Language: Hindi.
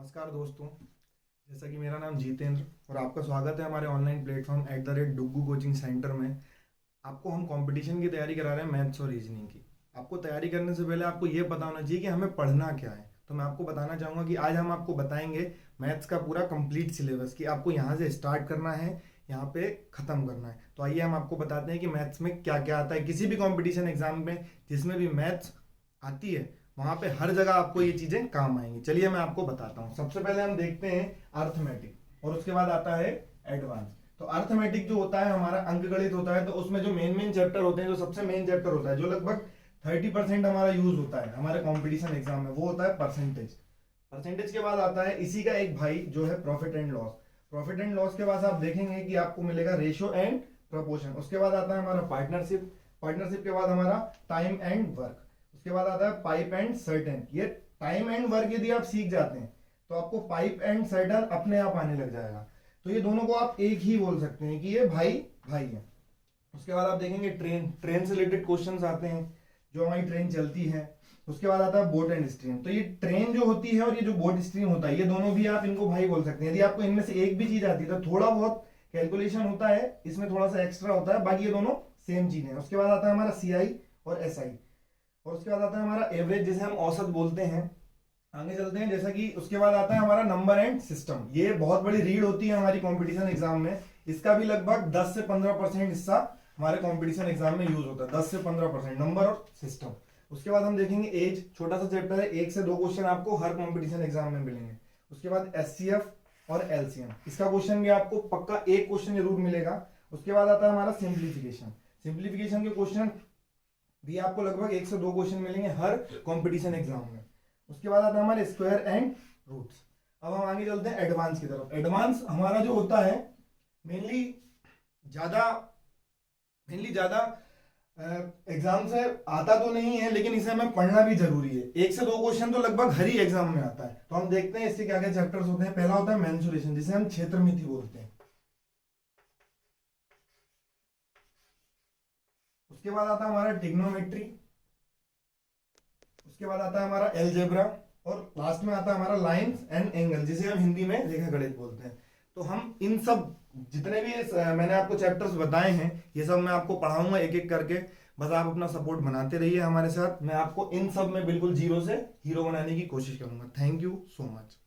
नमस्कार दोस्तों। जैसा कि मेरा नाम जितेंद्र और आपका स्वागत है हमारे online platform @Duggu coaching centre में। आपको हम कंपटीशन की तैयारी करा रहे हैं मैथ्स और रीजनिंग की। आपको तैयारी करने से पहले आपको ये पता होना चाहिए कि हमें पढ़ना क्या है। तो मैं आपको बताना चाहूँगा कि आज हम आपको बताएंगे मैथ्स का पूरा कंप्लीट सिलेबस कि आपको यहाँ से स्टार्ट करना है, यहाँ पे ख़त्म करना है। तो आइए हम आपको बताते हैं कि मैथ्स में क्या क्या आता है। किसी भी कंपटीशन एग्जाम में जिसमें भी मैथ्स आती है वहां पे हर जगह आपको ये चीजें काम आएंगी। चलिए मैं आपको बताता हूँ। सबसे पहले हम देखते हैं अर्थमेटिक और उसके बाद आता है एडवांस। तो अर्थमेटिक जो होता है हमारा अंकगणित होता है, तो उसमें जो मेन चैप्टर होते हैं, जो सबसे मेन चैप्टर होता है, जो लगभग 30% हमारा यूज होता है हमारे कॉम्पिटिशन एग्जाम में, वो होता है परसेंटेज। परसेंटेज के बाद आता है इसी का एक भाई जो है profit and loss. Profit and loss के बाद आप देखेंगे कि आपको मिलेगा रेशियो एंड प्रपोर्शन। उसके बाद आता है हमारा पार्टनरशिप। पार्टनरशिप के बाद हमारा टाइम एंड वर्क। उसके बाद आता है पाइप एंड सर्टेन। ये टाइम एंड वर्क यदि आप सीख जाते हैं तो आपको पाइप एंड सर्टेन अपने आप आने लग जाएगा। तो ये दोनों को आप एक ही बोल सकते हैं कि ये भाई भाई है। उसके बाद आप देखेंगे ट्रेन से रिलेटेड क्वेश्चंस आते हैं, जो हमारी ट्रेन चलती है। उसके बाद आता है बोट एंड स्ट्रीम। तो ये ट्रेन जो होती है और ये जो बोट स्ट्रीम होता है, ये दोनों भी आप इनको भाई बोल सकते हैं। यदि आपको इनमें से एक भी चीज आती है तो थोड़ा बहुत कैलकुलेशन होता है, इसमें थोड़ा सा एक्स्ट्रा होता है, बाकी ये दोनों सेम चीज है। उसके बाद आता है हमारा CI और SI। और उसके बाद आता है हमारा एवरेज, जिसे हम औसत बोलते हैं। आगे चलते हैं, जैसा कि उसके बाद आता है हमारा नंबर एंड सिस्टम। ये बहुत बड़ी रीड होती है हमारी कंपटीशन एग्जाम में। इसका भी लगभग 10 से 15% हिस्सा हमारे कंपटीशन एग्जाम में यूज होता है। 10 से 15% नंबर और सिस्टम। उसके बाद हम देखेंगे एज, छोटा सा चैप्टर है, 1 से 2 क्वेश्चन आपको हर कंपटीशन एग्जाम में मिलेंगे। उसके बाद SCF और LCM, इसका क्वेश्चन भी आपको पक्का एक क्वेश्चन जरूर मिलेगा। उसके बाद आता है हमारा सिंप्लीफिकेशन। सिंप्लीफिकेशन के क्वेश्चन भी आपको लगभग 1 से 2 क्वेश्चन मिलेंगे हर कंपटीशन एग्जाम में। उसके बाद आता है हमारे स्क्वायर एंड रूट्स। अब हम आगे चलते हैं एडवांस की तरफ। एडवांस हमारा जो होता है मेनली ज्यादा एग्जाम से आता तो नहीं है, लेकिन इसे हमें पढ़ना भी जरूरी है। 1 से 2 क्वेश्चन तो लगभग हर ही एग्जाम में आता है। तो हम देखते हैं इससे क्या क्या चैप्टर्स होते हैं। पहला होता है मेंसुरेशन, जिसे हम क्षेत्रमिति बोलते हैं। उसके बाद आता है हमारा ट्रिग्नोमेट्री। उसके बाद आता है हमारा एलजेब्रा। और लास्ट में आता है हमारा लाइंस एंड एंगल, जिसे हम हिंदी में रेखा गणित बोलते हैं। तो हम इन सब जितने भी मैंने आपको चैप्टर्स बताए हैं, ये सब मैं आपको पढ़ाऊंगा एक एक करके। बस आप अपना सपोर्ट बनाते रहिए हमारे साथ। मैं आपको इन सब में बिल्कुल जीरो से हीरो बनाने की कोशिश करूंगा। Thank you so much.